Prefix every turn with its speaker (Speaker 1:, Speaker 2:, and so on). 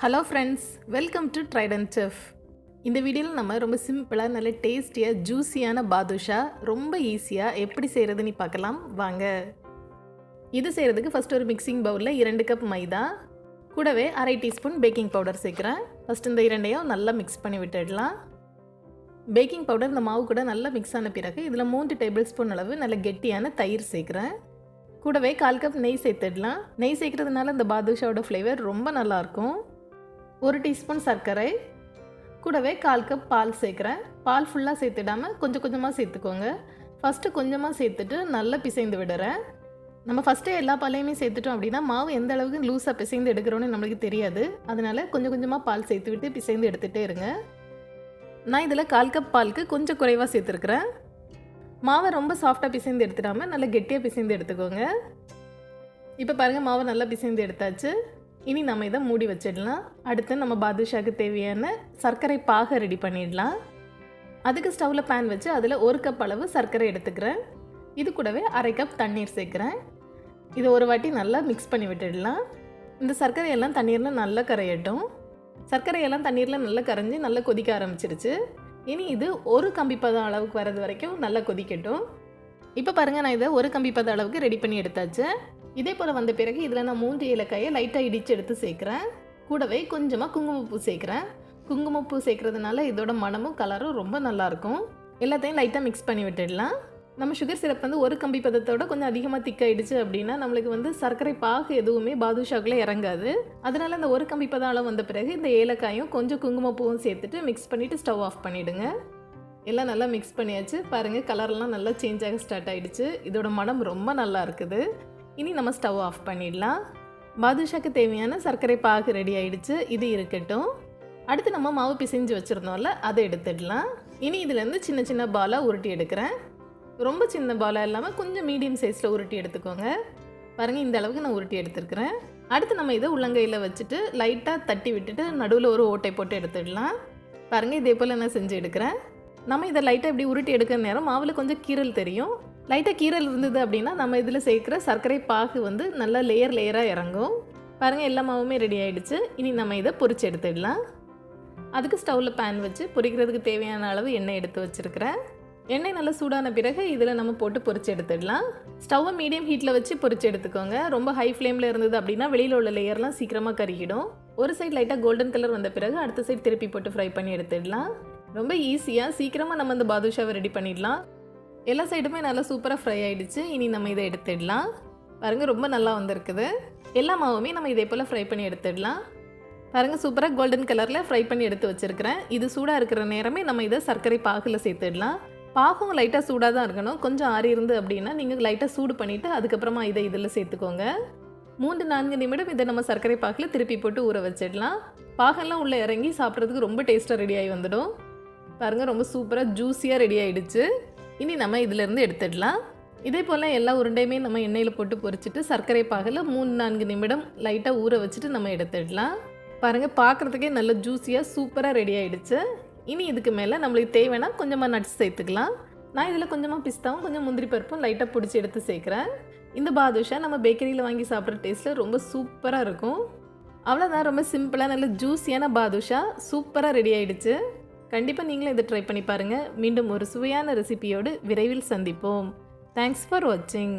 Speaker 1: Hello friends, welcome to Trident chef. இந்த வீடியோவில் நம்ம ரொம்ப சிம்பிளாக நல்ல டேஸ்டியாக ஜூஸியான பாதுஷா ரொம்ப ஈஸியாக எப்படி செய்கிறதுன்னு பார்க்கலாம் வாங்க. இது செய்கிறதுக்கு ஃபஸ்ட் ஒரு மிக்சிங் பவுலில் 2 கப் மைதா கூடவே 1/2 டீஸ்பூன் பேக்கிங் பவுடர் சேர்க்குறேன். ஃபஸ்ட் இந்த இரண்டையும் நல்லா மிக்ஸ் பண்ணி விட்டுடலாம். பேக்கிங் பவுடர் இந்த மாவு கூட நல்லா மிக்ஸ் ஆன பிறகு இதில் 3 டேபிள் ஸ்பூன் அளவு நல்ல கெட்டியான தயிர் சேர்க்குறேன். கூடவே 1/4 கப் நெய் சேர்த்துடலாம். நெய் சேர்க்குறதுனால இந்த பாதுஷாவோட ஃப்ளேவர் ரொம்ப நல்லாயிருக்கும். 1 டீஸ்பூன் சர்க்கரை கூடவே 1/4 கப் பால் சேர்க்குறேன். பால் ஃபுல்லாக சேர்த்துடாமல் கொஞ்சம் கொஞ்சமாக சேர்த்துக்கோங்க. ஃபஸ்ட்டு கொஞ்சமாக சேர்த்துட்டு நல்லா பிசைந்து விடுறேன். நம்ம ஃபஸ்ட்டே எல்லா பாலையுமே சேர்த்துட்டோம் அப்படின்னா மாவு எந்த அளவுக்கு லூஸாக பிசைந்து எடுக்கிறோன்னு நம்மளுக்கு தெரியாது. அதனால் கொஞ்சம் கொஞ்சமாக பால் சேர்த்து விட்டு பிசைந்து எடுத்துகிட்டே இருங்க. நான் இதில் 1/4 கப் பாலுக்கு கொஞ்சம் குறைவாக சேர்த்துருக்குறேன். மாவை ரொம்ப சாஃப்டாக பிசைந்து எடுத்துடாமல் நல்லா கெட்டியாக பிசைந்து எடுத்துக்கோங்க. இப்போ பாருங்கள், மாவை நல்லா பிசைந்து எடுத்தாச்சு. இனி நம்ம இதை மூடி வச்சிடலாம். அடுத்து நம்ம பாதுஷாக்கு தேவையான சர்க்கரை பாகை ரெடி பண்ணிடலாம். அதுக்கு ஸ்டவ்வில் பேன் வச்சு அதில் 1 கப் அளவு சர்க்கரை எடுத்துக்கிறேன். இது கூடவே 1/2 கப் தண்ணீர் சேர்க்குறேன். இதை ஒரு வாட்டி நல்லா மிக்ஸ் பண்ணி விட்டுடலாம். இந்த சர்க்கரையெல்லாம் தண்ணீரில் நல்லா கரையட்டும். சர்க்கரையெல்லாம் தண்ணீரில் நல்லா கரைஞ்சி நல்லா கொதிக்க ஆரம்பிச்சிருச்சு. இனி இது 1 கம்பிப்பதம் அளவுக்கு வரது வரைக்கும் நல்லா கொதிக்கட்டும். இப்போ பாருங்கள், நான் இதை 1 கம்பிப்பதம் அளவுக்கு ரெடி பண்ணி எடுத்தாச்சு. இதே போல் வந்த பிறகு இதில் நான் 3 ஏலக்காயை லைட்டாக இடித்து எடுத்து சேர்க்குறேன். கூடவே கொஞ்சமாக குங்குமப்பூ சேர்க்குறேன். குங்குமப்பூ சேர்க்குறதுனால இதோட மனமும் கலரும் ரொம்ப நல்லாயிருக்கும். எல்லாத்தையும் லைட்டாக மிக்ஸ் பண்ணி விட்டுடலாம். நம்ம சுகர் சிரப் 1 கம்பி பதத்தோட கொஞ்சம் அதிகமாக திக்காயிடுச்சு அப்படின்னா நம்மளுக்கு சர்க்கரை பாகு எதுவுமே பாதுஷாக்குள்ளே இறங்காது. அதனால் அந்த 1 கம்பி பதம் அளவு வந்த பிறகு இந்த ஏலக்காயும் கொஞ்சம் குங்குமப்பூவும் சேர்த்துட்டு மிக்ஸ் பண்ணிவிட்டு ஸ்டவ் ஆஃப் பண்ணிவிடுங்க. எல்லாம் நல்லா மிக்ஸ் பண்ணியாச்சு. பாருங்கள், கலர்லாம் நல்லா சேஞ்ச் ஆக ஸ்டார்ட் ஆகிடுச்சு. இதோட மனம் ரொம்ப நல்லா இருக்குது. இனி நம்ம ஸ்டவ் ஆஃப் பண்ணிடலாம். பாதுஷாக்கு தேவையான சர்க்கரை பாகு ரெடி ஆகிடுச்சு. இது இருக்கட்டும். அடுத்து நம்ம மாவு பிசைஞ்சு வச்சுருந்தோம்ல, அதை எடுத்துடலாம். இனி இதுலேருந்து சின்ன சின்ன பாலாக உருட்டி எடுக்கிறேன். ரொம்ப சின்ன பாலாக இல்லாமல் கொஞ்சம் மீடியம் சைஸில் உருட்டி எடுத்துக்கோங்க. பாருங்கள், இந்த அளவுக்கு நான் உருட்டி எடுத்துருக்கிறேன். அடுத்து நம்ம இதை உள்ளங்கையில் வச்சுட்டு லைட்டாக தட்டி விட்டுட்டு நடுவில் ஒரு ஓட்டை போட்டு எடுத்துடலாம். பாருங்கள், இதே போல் நான் செஞ்சு எடுக்கிறேன். நம்ம இதை லைட்டாக இப்படி உருட்டி எடுக்கிற நேரம் மாவில் கொஞ்சம் கீரல் தெரியும். லைட்டாக கீரல் இருந்தது அப்படின்னா நம்ம இதில் சேர்க்குற சர்க்கரை பாகு நல்லா லேயராக இறங்கும். பாருங்கள், எல்லா மாவுமே ரெடி ஆகிடுச்சு. இனி நம்ம இதை பொரிச்சு எடுத்துடலாம். அதுக்கு ஸ்டவ்வில் பேன் வச்சு பொரிக்கிறதுக்கு தேவையான அளவு எண்ணெய் எடுத்து வச்சுருக்கிறேன். எண்ணெய் நல்லா சூடான பிறகு இதில் நம்ம போட்டு பொரிச்சு எடுத்துடலாம். ஸ்டவ்வை மீடியம் ஹீட்டில் வச்சு பொரிச்சு எடுத்துக்கோங்க. ரொம்ப ஹை ஃப்ளேமில் இருந்தது அப்படின்னா வெளியில் உள்ள லேயர்லாம் சீக்கிரமாக கருகிடும். ஒரு சைடு லைட்டாக கோல்டன் கலர் வந்த பிறகு அடுத்த சைடு திருப்பி போட்டு ஃப்ரை பண்ணி எடுத்துடலாம். ரொம்ப ஈஸியாக சீக்கிரமாக நம்ம இந்த பாதுஷாவை ரெடி பண்ணிடலாம். எல்லா சைடுமே நல்லா சூப்பராக ஃப்ரை ஆகிடுச்சு. இனி நம்ம இதை எடுத்துடலாம். பாருங்கள், ரொம்ப நல்லா வந்திருக்குது. எல்லா மாவுமே நம்ம இதே போல் ஃப்ரை பண்ணி எடுத்துடலாம். பாருங்கள், சூப்பராக கோல்டன் கலரில் ஃப்ரை பண்ணி எடுத்து வச்சுருக்கிறேன். இது சூடாக இருக்கிற நேரமே நம்ம இதை சர்க்கரை பாகில் சேர்த்துடலாம். பாகும் லைட்டாக சூடாக தான் இருக்கணும். கொஞ்சம் ஆறி இருந்து அப்படின்னா நீங்கள் லைட்டாக சூடு பண்ணிவிட்டு அதுக்கப்புறமா இதை இதில் சேர்த்துக்கோங்க. 3-4 நிமிடம் இதை நம்ம சர்க்கரை பாகில் திருப்பி போட்டு ஊற வச்சிடலாம். பாகெல்லாம் உள்ளே இறங்கி சாப்பிட்றதுக்கு ரொம்ப டேஸ்ட்டாக ரெடி ஆகி வந்துடும். பாருங்கள், ரொம்ப சூப்பராக ஜூஸியாக ரெடி ஆகிடுச்சு. இனி நம்ம இதிலேருந்து எடுத்துடலாம். இதே போல் எல்லா உருண்டையுமே நம்ம எண்ணெயில் போட்டு பொரிச்சிட்டு சர்க்கரை பாகில் 3-4 நிமிடம் லைட்டாக ஊற வச்சுட்டு நம்ம எடுத்துடலாம். பாருங்கள், பார்க்குறதுக்கே நல்ல ஜூஸியாக சூப்பராக ரெடி ஆகிடுச்சு. இனி இதுக்கு மேலே நம்மளுக்கு தேவைன்னா கொஞ்சமாக நட்ஸ் சேர்த்துக்கலாம். நான் இதில் கொஞ்சமாக பிஸ்தாவும் கொஞ்சம் முந்திரி பருப்பும் லைட்டாக பிடிச்சி எடுத்து சேர்க்குறேன். இந்த பாதுஷா நம்ம பேக்கரியில் வாங்கி சாப்பிட்ற டேஸ்ட்டில் ரொம்ப சூப்பராக இருக்கும். அவ்வளோதான், ரொம்ப சிம்பிளாக நல்ல ஜூஸியான பாதுஷா சூப்பராக ரெடி ஆகிடுச்சு. கண்டிப்பாக நீங்களும் இதை ட்ரை பண்ணி பாருங்கள். மீண்டும் ஒரு சுவையான ரெசிபியோடு விரைவில் சந்திப்போம். தேங்க்ஸ் ஃபார் வாட்சிங்.